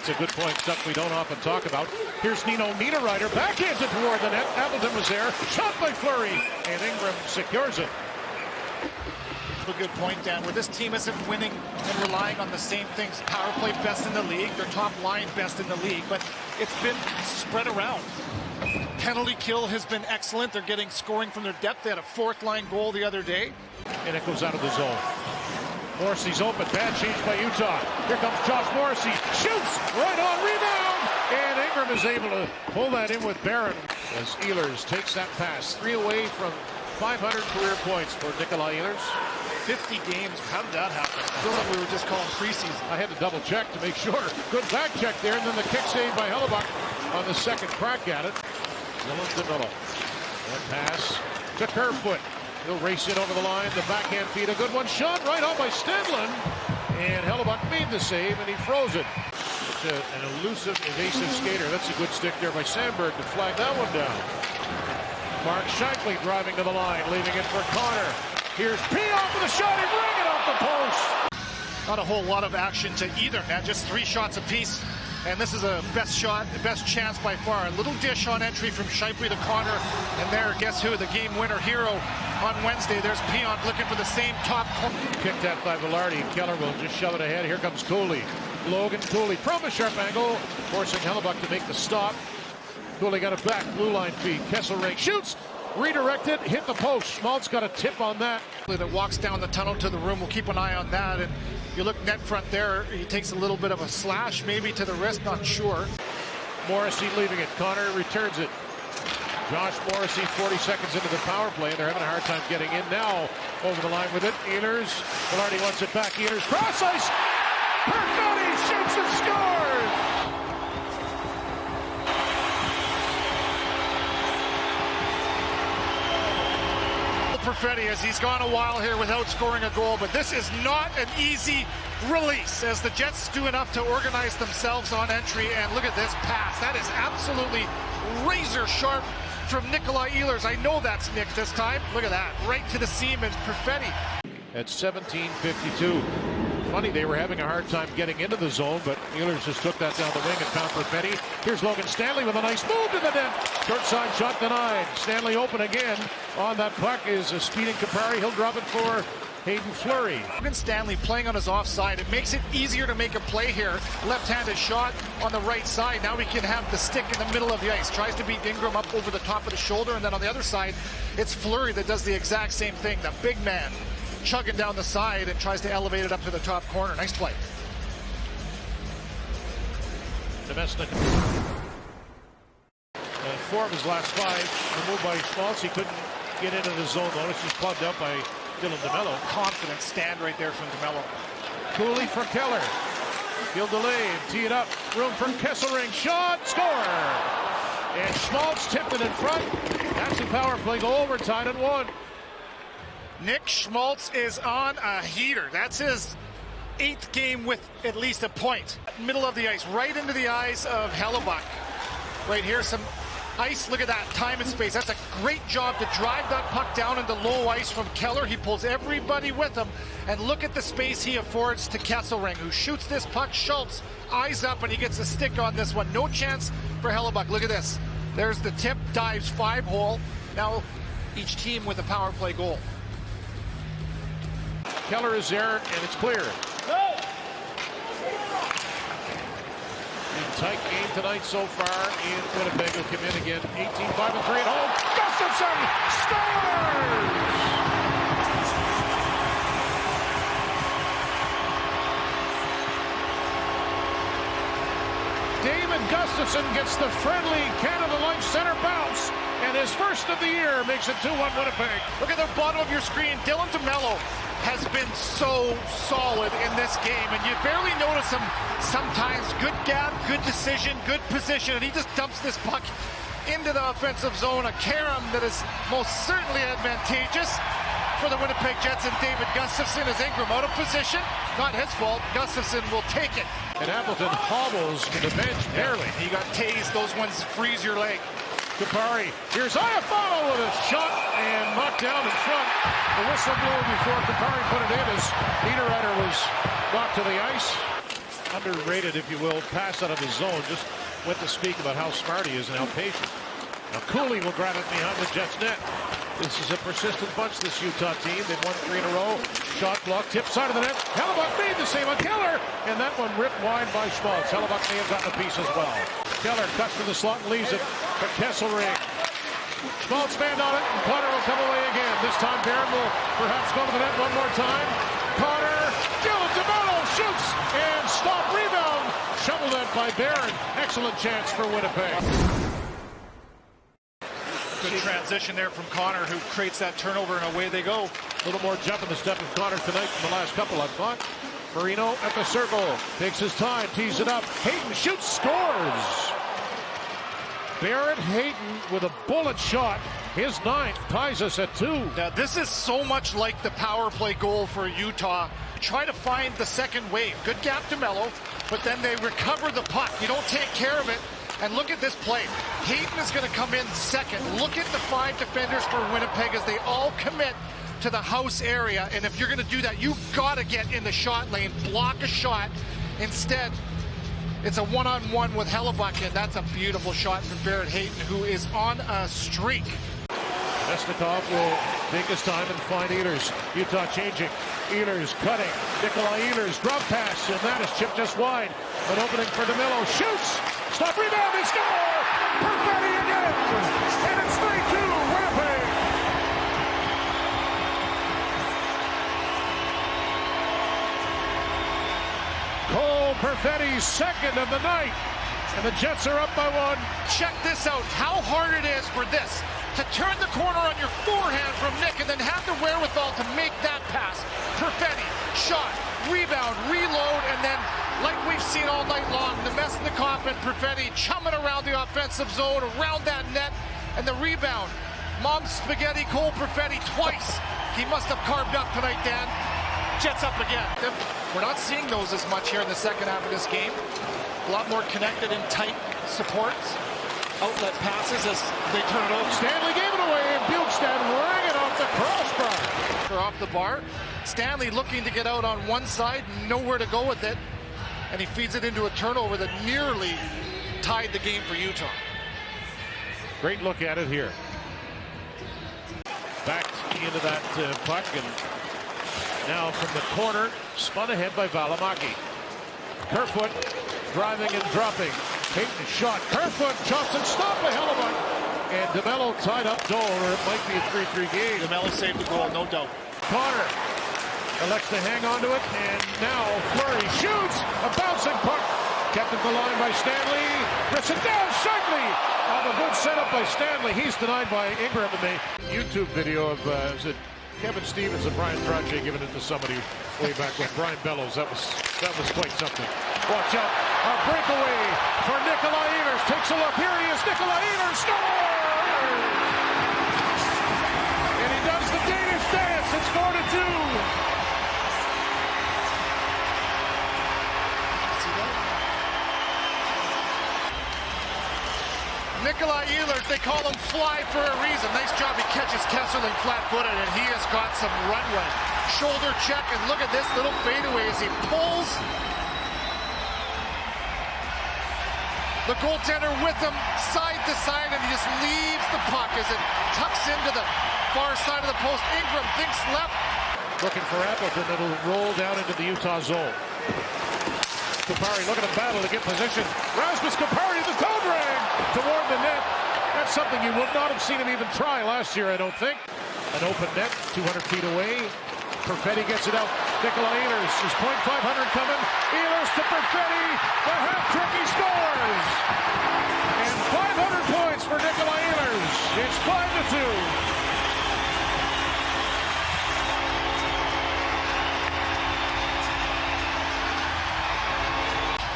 That's a good point, stuff we don't often talk about. Here's Nino Niederreiter, backhands it toward the net. Appleton was there, shot by Fleury, and Ingram secures it. A good point, Dan, where this team isn't winning and relying on the same things. Power play best in the league, their top line best in the league, but it's been spread around. Penalty kill has been excellent. They're getting scoring from their depth. They had a fourth line goal the other day. And it goes out of the zone. Morrissey's open, bad change by Utah. Here comes Josh Morrissey, shoots, right on, rebound, and Ingram is able to pull that in with Barron as Ehlers takes that pass. 3 away from 500 career points for Nikolai Ehlers. 50 games, how did that happen? I feel like we were just calling preseason. I had to double check to make sure. Good back check there, and then the kick save by Hellebuyck on the second crack at it. Dylan DeMello. That pass to Kerfoot. He'll race it over the line. The backhand feed, a good one. Shot right on by Stenlund. And Hellebuyck made the save, and he froze it. It's an elusive, evasive skater. That's a good stick there by Sandberg to flag that one down. Mark Scheifele driving to the line, leaving it for Connor. Here's Pionk with a shot. He ring it off the post. Not a whole lot of action to either net, just 3 shots apiece. And this is a best shot, the best chance by far. A little dish on entry from Scheifele to Connor. And there, guess who? The game winner hero on Wednesday. There's Pionk looking for the same top corner. Kicked that by Velarde. Keller will just shove it ahead. Here comes Cooley. Logan Cooley from a sharp angle, forcing Hellebuyck to make the stop. Cooley got it back. Blue line feed. Kesselring shoots. Redirected, hit the post. Schmaltz got a tip on that. That walks down the tunnel to the room. We'll keep an eye on that. And you look net front there. He takes a little bit of a slash, maybe to the wrist, not sure. Morrissey leaving it. Connor returns it. Josh Morrissey 40 seconds into the power play. They're having a hard time getting in now. Over the line with it. Ehlers. Velarde wants it back. Ehlers cross ice. Perfetti shoots and scores. Perfetti, as he's gone a while here without scoring a goal, but this is not an easy release as the Jets do enough to organize themselves on entry. And look at this pass. That is absolutely razor sharp from Nikolai Ehlers. I know that's Nick this time. Look at that, right to the seam, and Perfetti. At 17:52. Funny, they were having a hard time getting into the zone, but Ehlers just took that down the wing and found Perfetti. Here's Logan Stanley with a nice move to the net. Short side shot denied. Stanley open again. On that puck is a speeding Kupari. He'll drop it for Hayden Fleury. Logan Stanley playing on his offside. It makes it easier to make a play here. Left-handed shot on the right side. Now we can have the stick in the middle of the ice. Tries to beat Ingram up over the top of the shoulder, and then on the other side, it's Fleury that does the exact same thing. The big man chugging down the side and tries to elevate it up to the top corner. Nice play. Domestic. 4 of his last 5 removed by Schmaltz. He couldn't get into the zone. Notice he's plugged up by Dylan DeMello. Confident stand right there from DeMello. Cooley for Keller. He'll delay and tee it up. Room for Kesselring. Shot. Score. And Schmaltz tipped it in front. That's the power play goal. We're tied at 1. Nick Schmaltz is on a heater. That's his 8th game with at least a point. Middle of the ice, right into the eyes of Hellebuyck. Right here, some ice. Look at that, time and space. That's a great job to drive that puck down into low ice from Keller. He pulls everybody with him. And look at the space he affords to Kesselring, who shoots this puck. Schultz, eyes up, and he gets a stick on this one. No chance for Hellebuyck. Look at this. There's the tip, dives 5-hole. Now each team with a power play goal. Keller is there, and it's clear. No. Tight game tonight so far in Winnipeg. Will come in again. 18-5-3 at home. Gustafsson scores! David Gustafsson gets the friendly Canada Life Center bounce, and his first of the year makes it 2-1 Winnipeg. Look at the bottom of your screen. Dylan DeMello has been so solid in this game, and you barely notice him sometimes. Good gap, good decision, good position, and he just dumps this puck into the offensive zone. A carom that is most certainly advantageous for the Winnipeg Jets, and David Gustafsson is Ingram out of position. Not his fault. Gustafsson will take it. And Appleton hobbles to the bench barely. He got tased. Those ones freeze your leg. Kupari. Here's Iafallo with a shot and knocked down in front. The whistle blew before Kupari put it in as Niederreiter was knocked to the ice. underrated, if you will, pass out of the zone. Just went to speak about how smart he is and how patient. Now Cooley will grab it behind the Jets net. This is a persistent bunch, this Utah team. They've won 3 in a row. Shot block, tip side of the net. Hellebuyck made the save on Keller, and that one ripped wide by Schmaltz. Hellebuyck may have gotten a piece as well. Keller cuts to the slot and leaves it for Kesselring. Schmaltz band on it, and Connor will come away again. This time Barron will perhaps go to the net one more time. Connor, DeMello shoots, and stop, rebound. Shoveled that by Barron. Excellent chance for Winnipeg. Good transition there from Connor, who creates that turnover, and away they go. A little more jump in the step of Connor tonight than the last couple, I thought. Marino at the circle, takes his time, tees it up. Hayton shoots, scores! Barrett Hayton with a bullet shot. His 9th ties us at 2. Now, this is so much like the power play goal for Utah. Try to find the second wave. Good gap to Mello, but then they recover the puck. You don't take care of it. And look at this play. Hayton is going to come in second. Look at the 5 defenders for Winnipeg as they all commit to the house area. And if you're going to do that, you've got to get in the shot lane, block a shot. Instead, it's a one-on-one with Hellebuyck, and that's a beautiful shot from Barrett Hayton, who is on a streak. Mesnikov will take his time and find Ehlers. Utah changing. Ehlers cutting. Nikolai Ehlers, drop pass, and that is chipped just wide. An opening for DeMello. Shoots! Stop, rebound, they score! Perfetti again! And it's 3-2, Winnipeg! Cole Perfetti's second of the night. And the Jets are up by 1. Check this out, how hard it is for this to turn the corner on your forehand from Nick and then have the wherewithal to make that pass. Perfetti, shot, rebound, reload, and then, like we've seen all night long, the Mesnikov and Perfetti chumming around the offensive zone, around that net, and the rebound. Mom spaghetti, Cole Perfetti twice. He must have carved up tonight, Dan. Jets up again. We're not seeing those as much here in the second half of this game. A lot more connected and tight supports. Outlet passes as they turn it over. Stanley gave it away, and Bjugstad rang it off the crossbar. They're off the bar. Stanley looking to get out on one side, nowhere to go with it. And he feeds it into a turnover that nearly tied the game for Utah. Great look at it here. Back into that puck, and now from the corner, spun ahead by Valimaki. Kerfoot driving and dropping. Hayton shot. Kerfoot chops and stopped by Hellebuyck. And DeMello tied up Dole, or it might be a 3-3 game. DeMello saved the goal, no doubt. Connor elects to hang on to it, and now Fleury shoots. A bouncing puck. Kept at the line by Stanley. Grissom down Shankly. A good setup by Stanley. He's denied by Ingram in the YouTube video of is it Kevin Stevens and Brian Trottier giving it to somebody way back when. Brian Bellows. That was quite something. Watch out. A breakaway for Nikolai Ehlers. Takes a look. Here he is. Nikolai Ehlers scores! And he does the Danish dance. It's 4-2. Nikolai Ehlers, they call him Fly for a reason. Nice job. He catches Kesselring flat-footed, and he has got some runway. Shoulder check, and look at this little fadeaway as he pulls the goaltender with him side to side, and he just leaves the puck as it tucks into the far side of the post. Ingram thinks left. Looking for Appleton. It'll roll down into the Utah zone. Kupari looking to battle to get position. Rasmus Kupari, the toe drag toward the net. That's something you would not have seen him even try last year, I don't think. An open net, 200 feet away. Perfetti gets it out. Nikolai Ehlers is .500 coming. Ehlers to Perfetti. The half trick, he scores. And 500 points for Nikolai Ehlers. It's 5-2.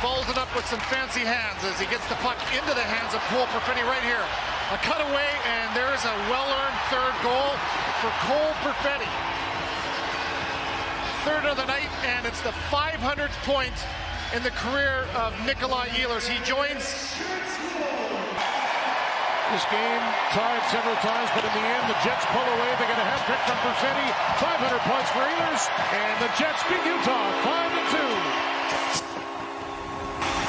Folds it up with some fancy hands as he gets the puck into the hands of Cole Perfetti right here. A cutaway, and there's a well-earned third goal for Cole Perfetti. Third of the night, and it's the 500th point in the career of Nikolai Ehlers. He joins this game tied several times, but in the end, the Jets pull away. They get a hat trick from Perfetti. 500 points for Ehlers, and the Jets beat Utah